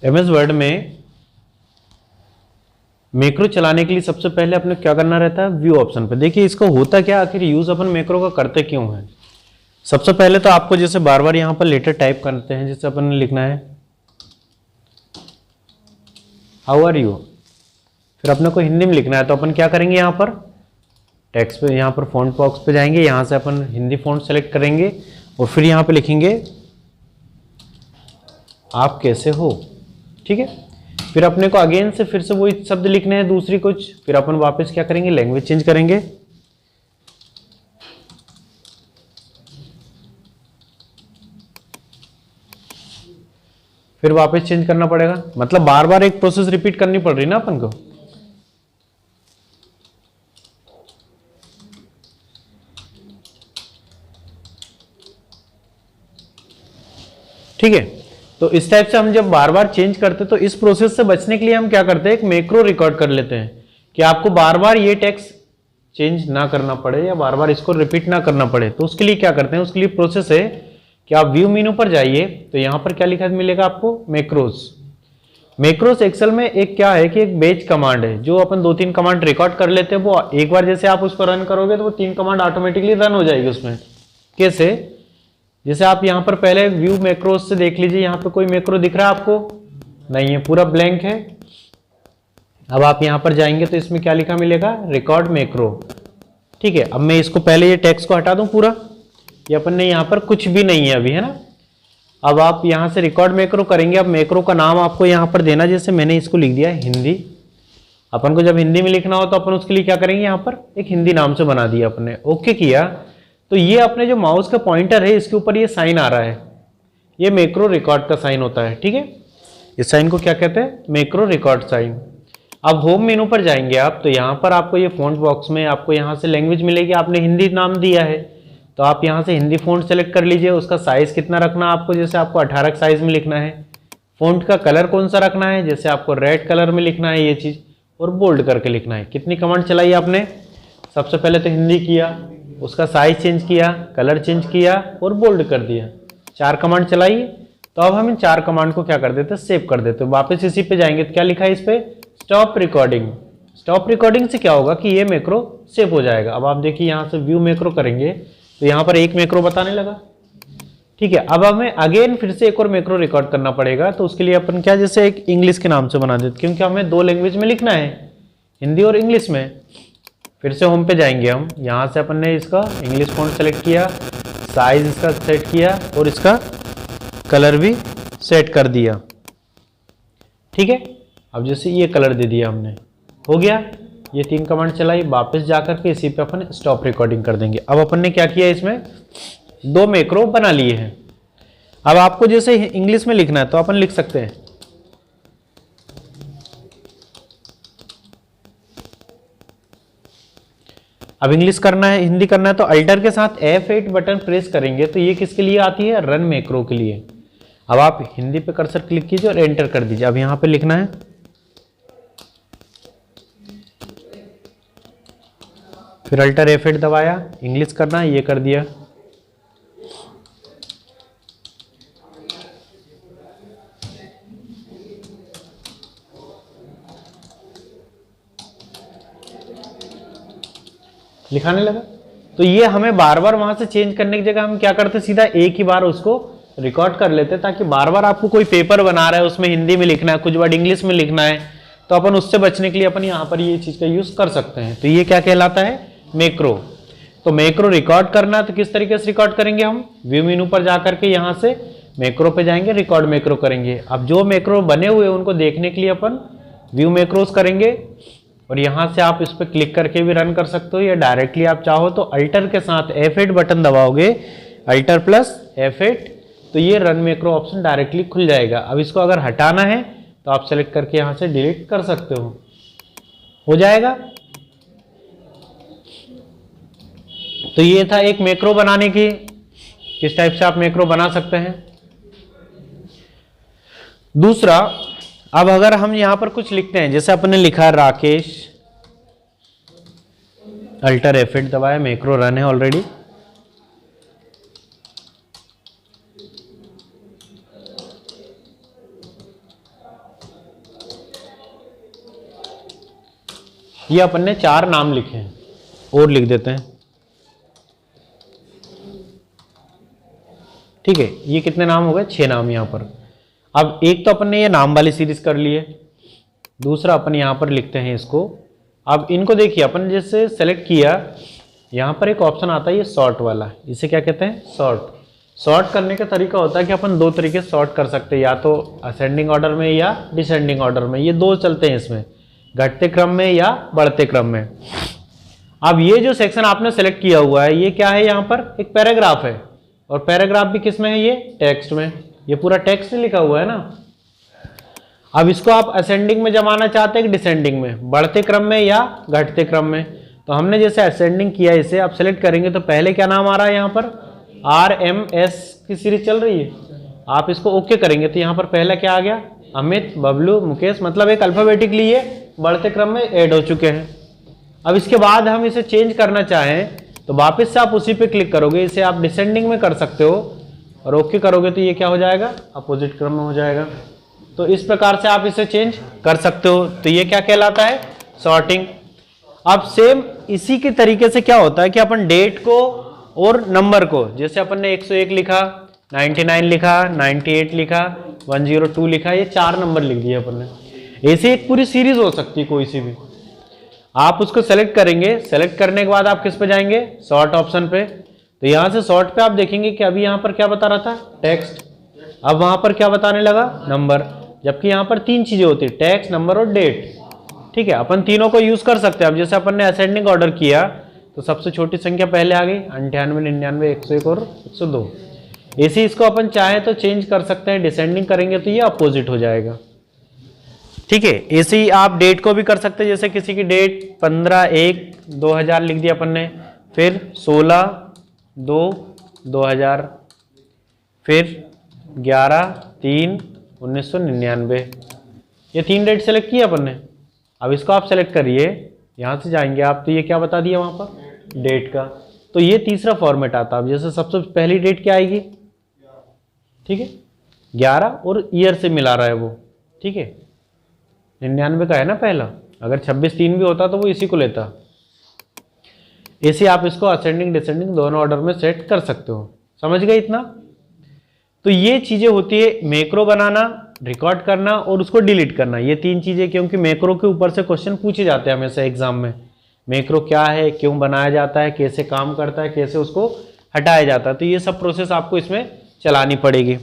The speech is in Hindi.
एमएस वर्ड में मैक्रो चलाने के लिए सबसे पहले अपने क्या करना रहता है, व्यू ऑप्शन पे। देखिए इसको होता क्या, आखिर यूज अपन मैक्रो का करते क्यों है। सबसे पहले तो आपको जैसे बार बार यहाँ पर लेटर टाइप करते हैं, जैसे अपन ने लिखना है हाउ आर यू, फिर अपने को हिंदी में लिखना है तो अपन क्या करेंगे, यहाँ पर टेक्स्ट पे, यहाँ पर फॉन्ट बॉक्स पे जाएंगे, यहाँ से अपन हिंदी फॉन्ट सेलेक्ट करेंगे और फिर यहाँ पे लिखेंगे आप कैसे हो। ठीक है, फिर अपने को अगेन से फिर से वही शब्द लिखने हैं दूसरी कुछ, फिर अपन वापस क्या करेंगे, लैंग्वेज चेंज करेंगे। फिर वापस चेंज करना पड़ेगा, मतलब बार बार एक प्रोसेस रिपीट करनी पड़ रही ना अपन को। ठीक है, तो इस टाइप से हम जब बार बार चेंज करते तो इस प्रोसेस से बचने के लिए हम क्या करते हैं, एक मैक्रो रिकॉर्ड कर लेते हैं कि आपको बार बार ये टेक्स्ट चेंज ना करना पड़े या बार बार इसको रिपीट ना करना पड़े। तो उसके लिए क्या करते हैं, उसके लिए प्रोसेस है कि आप व्यू मेनू पर जाइए तो यहां पर क्या लिखा मिलेगा आपको, मैक्रोस। मैक्रोस एक्सेल में एक क्या है कि एक बेच कमांड है, जो अपन 2-3 कमांड रिकॉर्ड कर लेते हैं, वो एक बार जैसे आप उसको रन करोगे तो वो 3 कमांड ऑटोमेटिकली रन हो जाएगी उसमें। कैसे, जैसे आप यहाँ पर पहले व्यू मैक्रोस से देख लीजिए, यहाँ पे कोई मैक्रो दिख रहा है आपको, नहीं है, पूरा ब्लैंक है। अब आप यहाँ पर जाएंगे तो इसमें क्या लिखा मिलेगा, रिकॉर्ड मैक्रो। ठीक है, अब मैं इसको पहले ये टेक्स्ट को हटा दूं पूरा, ये अपन ने यहाँ पर कुछ भी नहीं है अभी, है ना। अब आप यहाँ से रिकॉर्ड मैक्रो करेंगे। अब मैक्रो का नाम आपको यहाँ पर देना, जैसे मैंने इसको लिख दिया हिंदी। अपन को जब हिंदी में लिखना हो तो अपन उसके लिए क्या करेंगे, यहाँ पर एक हिंदी नाम से बना दिया अपने, ओके किया तो ये अपने जो माउस का पॉइंटर है इसके ऊपर ये साइन आ रहा है, ये मैक्रो रिकॉर्ड का साइन होता है। ठीक है, इस साइन को क्या कहते हैं, मैक्रो रिकॉर्ड साइन। अब होम मेनू पर जाएंगे आप तो यहाँ पर आपको ये फॉन्ट बॉक्स में आपको यहाँ से लैंग्वेज मिलेगी, आपने हिंदी नाम दिया है तो आप यहाँ से हिंदी फॉन्ट सेलेक्ट कर लीजिए। उसका साइज कितना रखना है आपको, जैसे आपको 18 साइज में लिखना है। फॉन्ट का कलर कौन सा रखना है, जैसे आपको रेड कलर में लिखना है ये चीज, और बोल्ड करके लिखना है। कितनी कमांड चलाई आपने, सबसे पहले तो हिंदी किया, उसका साइज चेंज किया, कलर चेंज किया और बोल्ड कर दिया, 4 कमांड चलाई। तो अब हम इन 4 कमांड को क्या कर देते हैं, सेव कर देते हैं। वापस इसी पे जाएंगे तो क्या लिखा है इस पे, स्टॉप रिकॉर्डिंग। स्टॉप रिकॉर्डिंग से क्या होगा कि ये मैक्रो सेव हो जाएगा। अब आप देखिए यहाँ से व्यू मैक्रो करेंगे तो यहाँ पर एक मैक्रो बताने लगा। ठीक है, अब हमें अगेन फिर से एक और मैक्रो रिकॉर्ड करना पड़ेगा, तो उसके लिए अपन क्या, जैसे एक इंग्लिश के नाम से बना देते, क्योंकि हमें 2 लैंग्वेज में लिखना है, हिंदी और इंग्लिश में। फिर से होम पे जाएंगे हम, यहाँ से अपन ने इसका इंग्लिश फॉन्ट सेलेक्ट किया, साइज इसका सेट किया और इसका कलर भी सेट कर दिया। ठीक है, अब जैसे ये कलर दे दिया हमने, हो गया। ये 3 कमांड चलाई, वापस जाकर के इसी पे अपन स्टॉप रिकॉर्डिंग कर देंगे। अब अपन ने क्या किया, इसमें 2 मैक्रो बना लिए हैं। अब आपको जैसे इंग्लिश में लिखना है तो अपन लिख सकते हैं, अब इंग्लिश करना है, हिंदी करना है तो अल्टर के साथ F8 बटन प्रेस करेंगे तो ये किसके लिए आती है, रन मैक्रो के लिए। अब आप हिंदी पे कर्सर क्लिक कीजिए और एंटर कर दीजिए। अब यहां पे लिखना है, फिर अल्टर F8 दबाया, इंग्लिश करना है, ये कर दिया। लिखाने लगा। तो ये हमें बार बार वहां से चेंज करने की जगह हम क्या करते, सीधा एक ही बार उसको रिकॉर्ड कर लेते, ताकि बार बार आपको कोई पेपर बना रहा है उसमें हिंदी में लिखना है, कुछ वर्ड इंग्लिश में लिखना है, तो अपन उससे बचने के लिए अपन यहाँ पर ये चीज का यूज कर सकते हैं। तो ये क्या कहलाता है, मैक्रो। तो मैक्रो रिकॉर्ड करना है तो किस तरीके से रिकॉर्ड करेंगे, हम व्यू मेनू पर जाकर के यहाँ से मैक्रो पे जाएंगे, रिकॉर्ड मैक्रो करेंगे। अब जो मैक्रो बने हुए उनको देखने के लिए अपन व्यू मैक्रोस करेंगे और यहाँ से आप इस पर क्लिक करके भी रन कर सकते हो, या डायरेक्टली आप चाहो तो अल्टर के साथ F8 button दबाओगे, alter plus F8, तो ये रन मैक्रो ऑप्शन डायरेक्टली खुल जाएगा। अब इसको अगर हटाना है तो आप सेलेक्ट करके यहाँ से डिलीट कर सकते हो जाएगा। तो ये था एक मैक्रो बनाने की, किस टाइप से आप मैक्रो बना सकते हैं। दूसरा, अब अगर हम यहां पर कुछ लिखते हैं, जैसे अपने लिखा है राकेश, अल्टर F8 दबाया, मैक्रो रन है ऑलरेडी। ये अपन ने 4 नाम लिखे हैं और लिख देते हैं। ठीक है, ये कितने नाम हो गए? 6 नाम यहाँ पर। अब एक तो अपन ने ये नाम वाली सीरीज कर ली है, दूसरा अपन यहाँ पर लिखते हैं इसको। अब इनको देखिए, अपन जैसे सेलेक्ट किया, यहाँ पर एक ऑप्शन आता है ये सॉर्ट वाला, इसे क्या कहते हैं? सॉर्ट। सॉर्ट करने का तरीका होता है कि अपन 2 तरीके से सॉर्ट कर सकते हैं, या तो असेंडिंग ऑर्डर में या डिसेंडिंग ऑर्डर में, ये 2 चलते हैं इसमें, घटते क्रम में या बढ़ते क्रम में। अब ये जो सेक्शन आपने सेलेक्ट किया हुआ है, ये क्या है? यहाँ पर एक पैराग्राफ है, और पैराग्राफ भी किस में है? ये टेक्स्ट में। ये पूरा टेक्स्ट लिखा हुआ है ना। अब इसको आप असेंडिंग में जमाना चाहते हैं कि डिसेंडिंग में, बढ़ते क्रम में या घटते क्रम में? तो हमने जैसे असेंडिंग किया, इसे आप सेलेक्ट करेंगे तो पहले क्या नाम आ रहा है? यहाँ पर RMS की सीरीज चल रही है। आप इसको ओके करेंगे तो यहाँ पर पहला क्या आ गया? अमित, बबलू, मुकेश, मतलब एक अल्फाबेटिकली ये बढ़ते क्रम में ऐड हो चुके हैं। अब इसके बाद हम इसे चेंज करना चाहें तो वापस से आप उसी पे क्लिक करोगे, इसे आप डिसेंडिंग में कर सकते हो, और ओके करोगे तो ये क्या हो जाएगा? अपोजिट क्रम में हो जाएगा। तो इस प्रकार से आप इसे चेंज कर सकते हो। तो ये क्या कहलाता है? सॉर्टिंग। अब सेम इसी के तरीके से क्या होता है कि अपन डेट को और नंबर को, जैसे अपन ने 101 लिखा, 99 लिखा, 98 लिखा, 102 लिखा, ये 4 नंबर लिख दिए अपन ने। ऐसे एक पूरी सीरीज हो सकती है कोई सी भी। आप उसको सेलेक्ट करेंगे, सेलेक्ट करने के बाद आप किस पे जाएंगे? सॉर्ट ऑप्शन पे। तो यहाँ से सॉर्ट पे आप देखेंगे कि अभी यहाँ पर क्या बता रहा था? टेक्स्ट। अब वहाँ पर क्या बताने लगा? नंबर। जबकि यहाँ पर 3 चीजें होती है, टेक्स्ट, नंबर और डेट। ठीक है, अपन तीनों को यूज कर सकते हैं। अब जैसे अपन ने असेंडिंग ऑर्डर किया तो सबसे छोटी संख्या पहले आ गई, 98, 99, 101 और 102। ऐसे इसको अपन चाहे तो चेंज कर सकते हैं। डिसेंडिंग करेंगे तो ये अपोजिट हो जाएगा। ठीक है, ऐसे ही आप डेट को भी कर सकते हैं। जैसे किसी की डेट 15/1/2000 लिख दिया अपन ने, फिर 16/2/2000, फिर 11/3/1999, ये 3 डेट सेलेक्ट किया अपन ने। अब इसको आप सेलेक्ट करिए, यहाँ से जाएंगे आप, तो ये क्या बता दिया वहाँ पर? डेट का। तो ये तीसरा फॉर्मेट आता है। अब जैसे सबसे पहली डेट क्या आएगी? ठीक है, 11 और ईयर से मिला रहा है वो। ठीक है, 99 का है ना पहला, अगर 26/3 भी होता तो वो इसी को लेता। ऐसे आप इसको असेंडिंग डिसेंडिंग दोनों ऑर्डर में सेट कर सकते हो। समझ गए इतना? तो ये चीजें होती है, मैक्रो बनाना, रिकॉर्ड करना और उसको डिलीट करना, ये 3 चीजें। क्योंकि मैक्रो के ऊपर से क्वेश्चन पूछे जाते हैं हमेशा एग्जाम में। मैक्रो क्या है, क्यों बनाया जाता है, कैसे काम करता है, कैसे उसको हटाया जाता है, तो ये सब प्रोसेस आपको इसमें चलानी पड़ेगी।